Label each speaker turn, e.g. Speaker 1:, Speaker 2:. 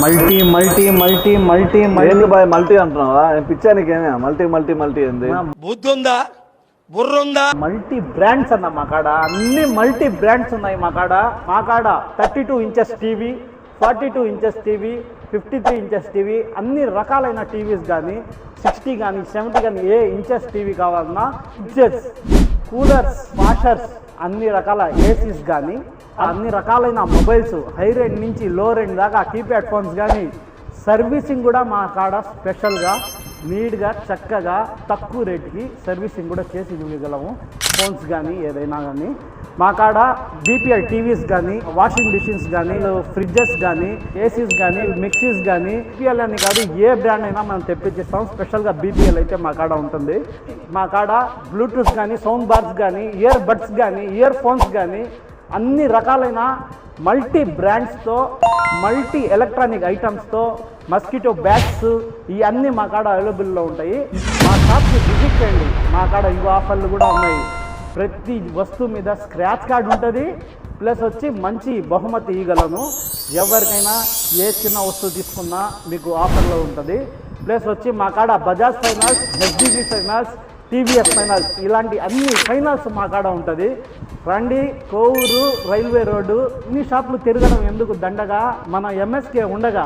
Speaker 1: Multi multi multi multi
Speaker 2: multiply multi అంటున్నావా? నేను పిచ్చా నీకేమే మల్టీ మల్టీ మల్టీ ఏంది?
Speaker 3: బుద్ధి ఉందా, బుర్ర ఉందా?
Speaker 1: మల్టీ బ్రాండ్స్ అన్న మా కాడ అన్ని మల్టీ బ్రాండ్స్ ఉన్నాయి. మా కాడ 32 inches TV, 42 inches TV, 53 inches TV, అన్ని రకాలైన టీవీస్ కానీ 60 కానీ 70 కానీ ఏ ఇంచెస్ టీవీ కావాలన్నా, ఫ్రిడ్జెస్, కూలర్స్, వాషర్స్, అన్ని రకాల ఏసీస్ కానీ, అన్ని రకాలైన మొబైల్స్ హై రేంజ్ నుంచి లో రేంజ్ దాకా కీప్యాడ్ ఫోన్స్ కానీ సర్వీసింగ్ కూడా మా కాడ స్పెషల్గా నీట్గా చక్కగా తక్కువ రేటుకి సర్వీసింగ్ కూడా చేసి ఇవ్వగలము. ఫోన్స్ కానీ ఏదైనా కానీ మా కాడ బీపీఎల్ టీవీస్ కానీ, వాషింగ్ మిషన్స్ కానీ, ఫ్రిడ్జెస్ కానీ, ఏసీస్ కానీ, మిక్సీస్ కానీ, బీపీఎల్ అని కాదు ఏ బ్రాండ్ అయినా మనం తెప్పించిస్తాం. స్పెషల్గా బీపీఎల్ అయితే మా కాడ ఉంటుంది. మా కాడ బ్లూటూత్ కానీ, సౌండ్ బార్స్ కానీ, ఇయర్ బడ్స్ కానీ, ఇయర్ ఫోన్స్ కానీ అన్ని రకాలైన మల్టీ బ్రాండ్స్తో, మల్టీ ఎలక్ట్రానిక్ ఐటమ్స్తో, మస్కిటో బ్యాగ్స్ ఇవన్నీ మా కాడ అవైలబుల్లో ఉంటాయి. మా షాప్కి విజిట్ చేయండి. మా కాడ ఇవి ఆఫర్లు కూడా ఉన్నాయి. ప్రతి వస్తువు మీద స్క్రాచ్ కార్డ్ ఉంటుంది, ప్లస్ వచ్చి మంచి బహుమతి ఇవ్వగలను. ఎవరికైనా ఏ చిన్న వస్తువు తీసుకున్నా మీకు ఆఫర్లో ఉంటుంది. ప్లస్ వచ్చి మా కాడ Bajaj finance, HDB finance, TVS finance ఇలాంటి అన్ని ఫైనాన్స్ మా కాడ ఉంటుంది. రండి, కోవూరు రైల్వే రోడ్డు. ఇన్ని షాపులు తిరగడం ఎందుకు దండగా, మన ఎంఎస్కే ఉండగా